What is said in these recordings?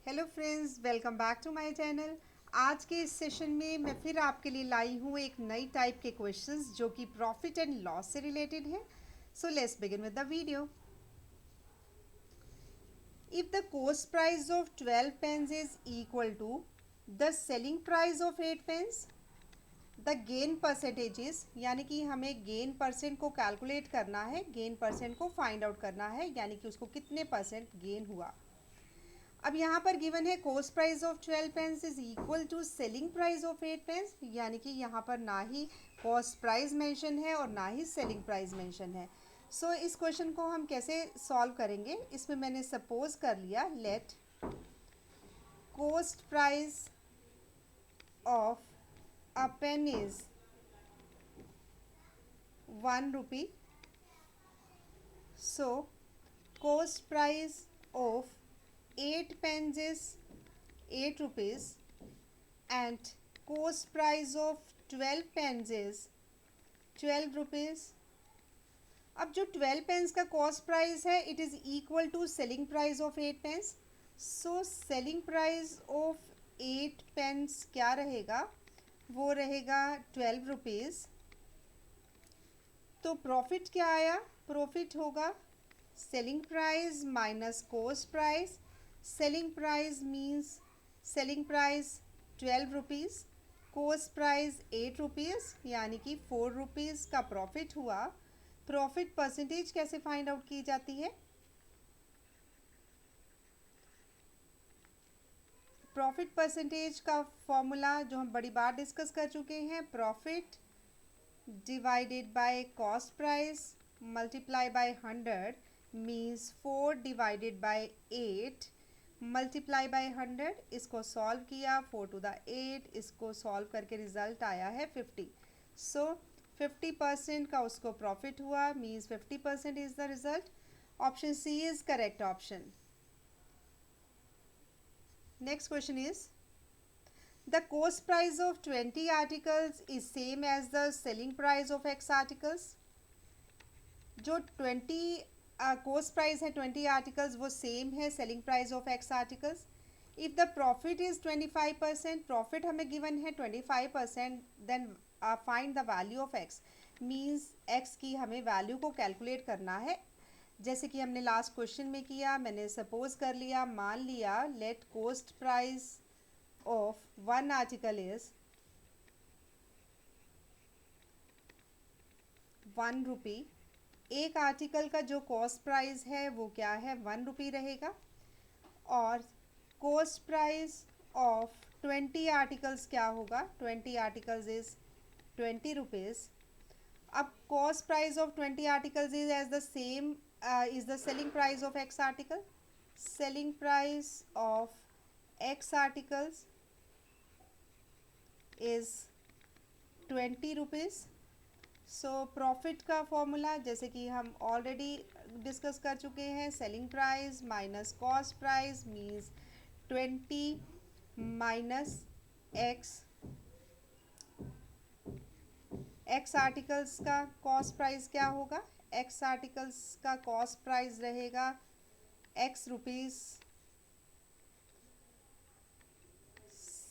Hello friends, welcome back to my channel. आज के इस सेशन में मैं फिर आपके लिए लाई हूँ एक नई टाइप के क्वेश्चंस जो कि प्रॉफिट एंड लॉस से रिलेटेड है। So let's begin with the video. If the cost price of 12 pens is equal to the selling price of 8 pens, the gain percentages, यानी कि हमें गेन परसेंट को calculate करना है, गेन परसेंट को find out करना है, यानी कि उसको कितने परसेंट गेन हुआ। अब यहाँ पर गिवन है cost price of 12 pens is equal to selling price of 8 pens, यानी कि यहाँ पर ना ही कॉस्ट प्राइस मेंशन है और ना ही सेलिंग प्राइस मेंशन है। सो इस क्वेश्चन को हम कैसे सॉल्व करेंगे, इसमें मैंने सपोज कर लिया let cost price of a pen is 1 rupee. So cost price of 8 pens is 8 rupees and cost price of 12 pens is 12 rupees. अब जो 12 pens का कॉस्ट प्राइस है it is equal to selling price of 8 pens. So selling price of 8 pens क्या रहेगा, वो रहेगा 12 rupees. तो profit क्या आया, प्रॉफिट होगा selling price minus cost price. Selling price means selling price 12 rupees, cost price 8 rupees, यानी कि 4 रुपीज़ का प्रॉफिट हुआ। प्रॉफिट परसेंटेज कैसे फाइंड आउट की जाती है, प्रॉफिट परसेंटेज का फॉर्मूला जो हम बड़ी बार डिस्कस कर चुके हैं, profit divided by cost price multiply by 100 means 4 divided by 8 multiply by 100। इसको सॉल्व किया 4 टू द 8, इसको सॉल्व करके रिजल्ट आया है 50। सो 50% का उसको प्रॉफिट हुआ, means 50% is the result. Option C is correct option. Next question is the cost price of 20 articles is same as the selling price of x articles. जो 20 coast price है 20 articles वो same है selling price of X articles. If the profit is 25%, profit हमें given है 25%, then find the value of X, means X की हमें value को calculate करना है। जैसे कि हमने लास्ट क्वेश्चन में किया, मैंने सपोज कर लिया, मान लिया let cost price of 1 article is 1 rupee. एक आर्टिकल का जो कॉस्ट प्राइस है वो क्या है, 1 रुपी रहेगा। और कॉस्ट प्राइस ऑफ 20 आर्टिकल्स क्या होगा, 20 आर्टिकल्स इज 20 रुपीज़। अब cost price of 20 articles is as the same is the selling price of X article. Selling price of X articles is 20 rupees. So profit का formula जैसे कि हम already discuss कर चुके हैं, selling price minus cost price means 20 minus X. X articles का cost price क्या होगा, एक्स आर्टिकल्स का कॉस्ट प्राइस रहेगा X rupees.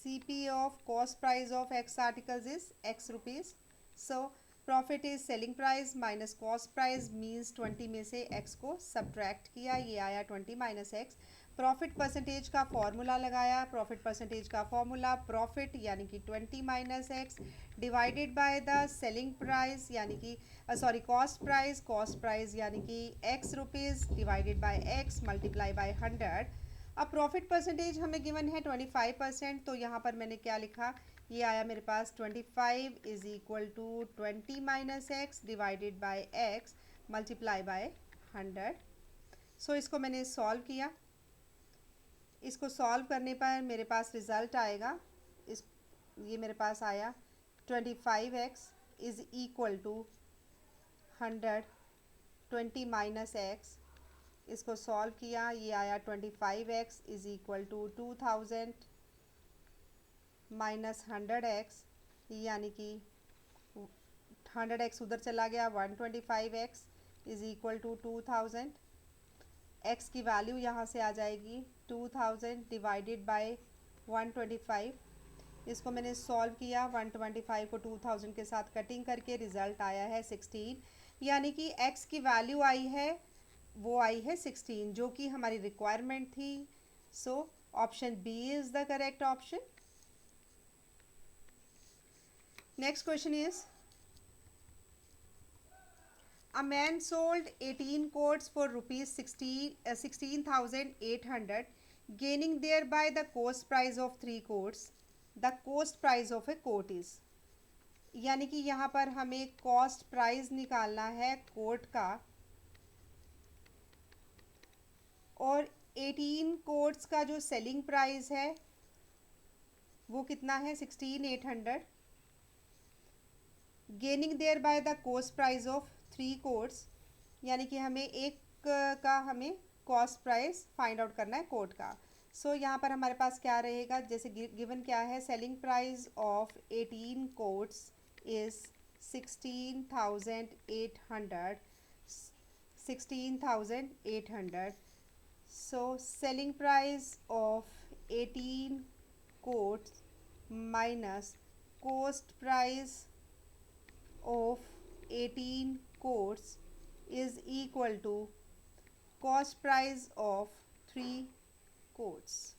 CP of cost price of X articles is X rupees. So profit is selling price minus cost price means 20 में से X को subtract किया, ये आया 20 माइनस एक्स। प्रॉफिट परसेंटेज का formula लगाया, प्रॉफिट परसेंटेज का फॉर्मूला प्रॉफिट यानी कि 20 minus X divided by the selling price यानी कि सॉरी कॉस्ट प्राइस यानी कि x rupees divided by X multiply by 100। अब प्रॉफिट परसेंटेज हमें गिवन है 25%, तो यहाँ पर मैंने क्या लिखा, ये आया मेरे पास 25 is equal to 20 minus X divided by X multiply by 100। So इसको मैंने सॉल्व किया, इसको सॉल्व करने पर मेरे पास रिज़ल्ट आएगा, इस ये मेरे पास आया 25x is equal to 100, 20 minus X, इसको सॉल्व किया, ये आया 25x is equal to 2000 minus 100x, यानी कि 100x उधर चला गया, 125x is equal to 2000। x की वैल्यू यहाँ से आ जाएगी 2000 डिवाइडेड बाय 125। इसको मैंने सॉल्व किया, 125 को 2000 के साथ कटिंग करके रिज़ल्ट आया है 16, यानी कि x की वैल्यू आई है वो आई है 16 जो कि हमारी रिक्वायरमेंट थी। So option B is the correct option. Next question is a man sold 18 coats for rupees 16,800, gaining thereby the cost price of 3 coats. The cost price of a coat is, यानी कि यहाँ पर हमें cost price निकालना है coat का, और 18 coats का जो सेलिंग प्राइस है वो कितना है 16,800, gaining there bye the cost price of 3 coats, यानी कि हमें एक का हमें कॉस्ट प्राइस फाइंड आउट करना है कोट का। सो यहाँ पर हमारे पास क्या रहेगा, जैसे गिवन क्या है, selling price of 18 coats is 16,800, 16,800। So selling price of 18 coats minus cost price of 18 coats is equal to cost price of 3 coats।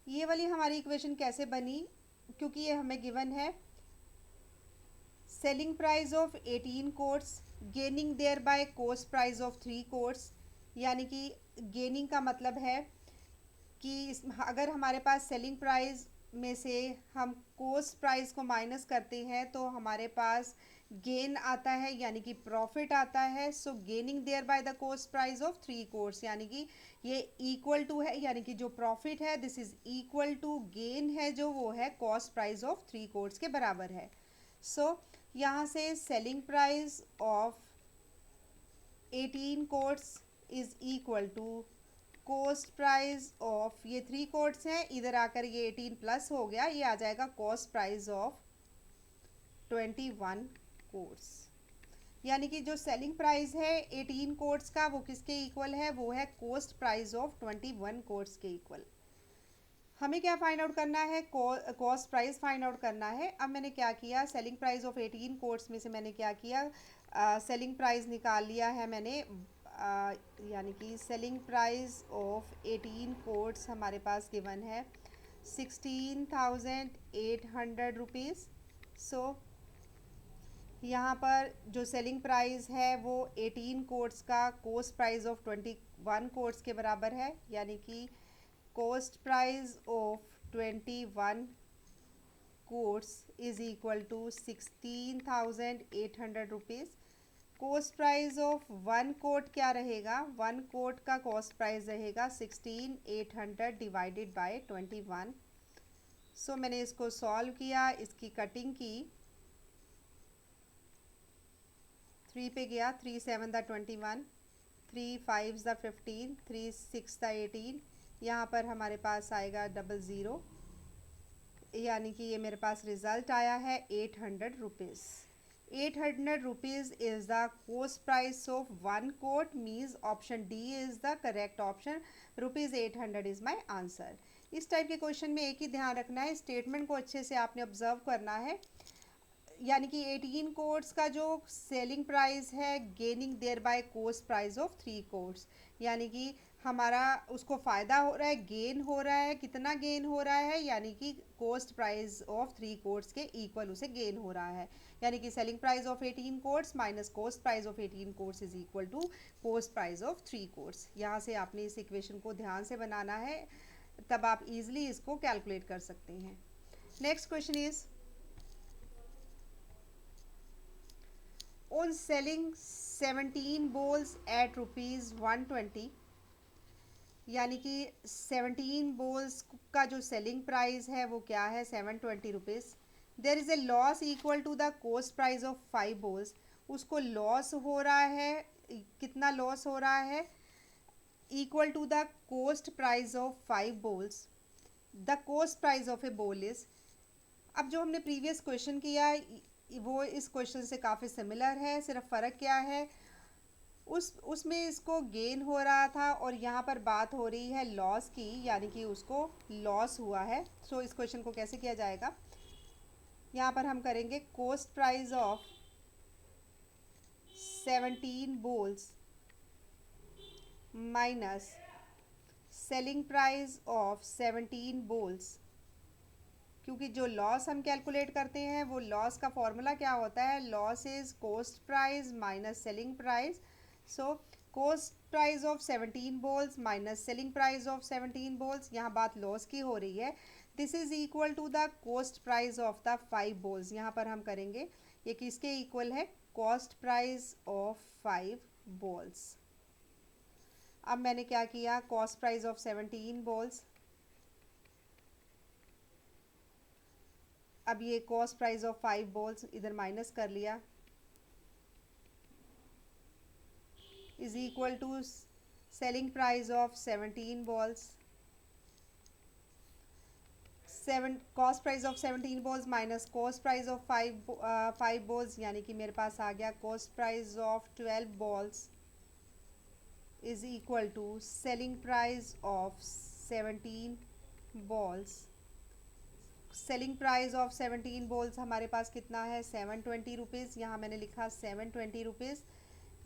ये वाली हमारी इक्वेशन कैसे बनी, क्योंकि ये हमें गिवन है selling price of 18 coats gaining there by cost price of 3 coats, यानी कि गेनिंग का मतलब है कि अगर हमारे पास सेलिंग प्राइस में से हम कॉस्ट प्राइस को माइनस करते हैं तो हमारे पास गेन आता है, यानी कि प्रॉफिट आता है। So gaining there bye the cost price of 3 coats, यानी कि ये इक्वल टू है, यानी कि जो प्रॉफिट है this is equal to gain है जो वो है कॉस्ट प्राइस ऑफ 3 कोट्स के बराबर है। सो यहाँ से selling price of 18 coats is equal to cost price of, ये 3 कोट्स हैं, इधर आकर ये 18 प्लस हो गया, ये आ जाएगा कॉस्ट प्राइस ऑफ 21 कोट्स, यानी कि जो सेलिंग प्राइस है 18 कोट्स का वो किसके इक्वल है, वो है कॉस्ट प्राइस ऑफ 21 कोट्स के इक्वल। हमें क्या फाइंड आउट करना है, कॉस्ट प्राइस फाइंड आउट करना है। अब मैंने क्या किया, सेलिंग प्राइस ऑफ 18 कोट्स में से मैंने क्या किया, सेलिंग प्राइस निकाल लिया है मैंने, यानी कि सेलिंग प्राइस ऑफ 18 कोट्स हमारे पास गिवन है 16,800 रुपीज़। सो यहाँ पर जो सेलिंग प्राइस है वो 18 कोट्स का कॉस्ट प्राइस ऑफ 21 कोट्स के बराबर है, यानी कि cost price of 21 coats is equal to 16,800 rupees. Cost price of 1 coat क्या रहेगा, 1 कोट का कॉस्ट प्राइस रहेगा 16,800 डिवाइडेड बाय 21। सो मैंने इसको सॉल्व किया, इसकी कटिंग की, 3 पे गया, 3 7 द 21, 3 5 द 15, 3 6 द 18, यहाँ पर हमारे पास आएगा 00, यानी कि ये मेरे पास रिज़ल्ट आया है 800 rupees. 800 rupees is the cost price of 1 coat, means option D is the correct option, rupees 800 is my answer. इस टाइप के क्वेश्चन में एक ही ध्यान रखना है, स्टेटमेंट को अच्छे से आपने ऑब्जर्व करना है, यानी कि 18 कोट्स का जो सेलिंग प्राइस है gaining there by cost price of 3 coats, यानी कि हमारा उसको फ़ायदा हो रहा है, गेन हो रहा है, कितना गेन हो रहा है, यानी कि कॉस्ट प्राइस ऑफ 3 कोट्स के इक्वल उसे गेन हो रहा है, यानी कि selling price of 18 coats minus cost price of 18 coats is equal to cost price of 3 coats. यहाँ से आपने इस इक्वेशन को ध्यान से बनाना है, तब आप इजीली इसको कैलकुलेट कर सकते हैं। Next question is on selling 17 bowls at rupees 120, यानी कि 17 bowls का जो सेलिंग प्राइस है वो क्या है 720 rupees. There is a loss equal to the cost price of 5 bowls, उसको लॉस हो रहा है, कितना लॉस हो रहा है, equal to the cost price of 5 bowls। The cost price of a bowl is, अब जो हमने प्रीवियस क्वेश्चन किया वो इस क्वेश्चन से काफ़ी सिमिलर है, सिर्फ फ़र्क क्या है, उसमें इसको गेन हो रहा था और यहाँ पर बात हो रही है लॉस की, यानी कि उसको लॉस हुआ है। सो इस क्वेश्चन को कैसे किया जाएगा, यहाँ पर हम करेंगे cost price of 17 bowls minus selling price of 17 bowls, क्योंकि जो लॉस हम कैलकुलेट करते हैं वो लॉस का फॉर्मूला क्या होता है, loss is cost price minus selling price. So cost price of 17 bowls minus selling price of 17 bowls, यहाँ बात लॉस की हो रही है, this is equal to the cost price of the 5 bowls. यहाँ पर हम करेंगे ये किसके इक्वल है, कॉस्ट प्राइस ऑफ 5 बोल्स। अब मैंने क्या किया, कॉस्ट प्राइस ऑफ 17 बोल्स, अब ये कॉस्ट प्राइस ऑफ 5 बोल्स इधर माइनस कर लिया, is equal to selling price of 17 bowls, cost price of 17 bowls minus cost price of 5 bowls, यानी कि मेरे पास आ गया cost price of 12 bowls is equal to selling price of 17 bowls. Selling price of 17 bowls हमारे पास कितना है, 720 रुपीज़, यहाँ मैंने लिखा 720 रुपीज़,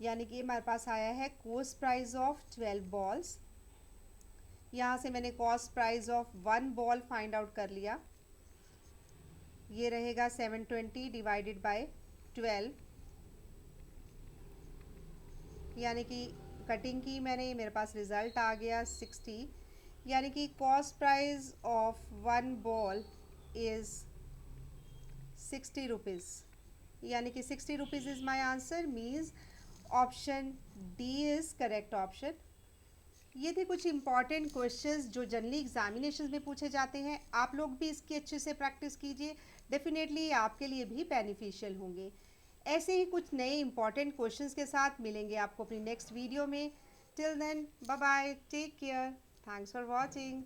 यानी कि हमारे पास आया है कॉस्ट प्राइस ऑफ 12 बॉल्स। यहाँ से मैंने cost price of 1 ball find out कर लिया, ये रहेगा 720 डिवाइडेड बाय 12, यानी कि कटिंग की मैंने, मेरे पास रिज़ल्ट आ गया 60, यानी कि cost price of 1 ball is 60 rupees, यानी कि 60 rupees is my answer, means option D is correct option. ये थे कुछ इंपॉर्टेंट क्वेश्चंस जो जनरली एग्जामिनेशन में पूछे जाते हैं। आप लोग भी इसकी अच्छे से प्रैक्टिस कीजिए, डेफिनेटली आपके लिए भी बेनिफिशियल होंगे। ऐसे ही कुछ नए इंपॉर्टेंट क्वेश्चंस के साथ मिलेंगे आपको अपनी नेक्स्ट वीडियो में। Till then bye bye, take care, thanks for watching.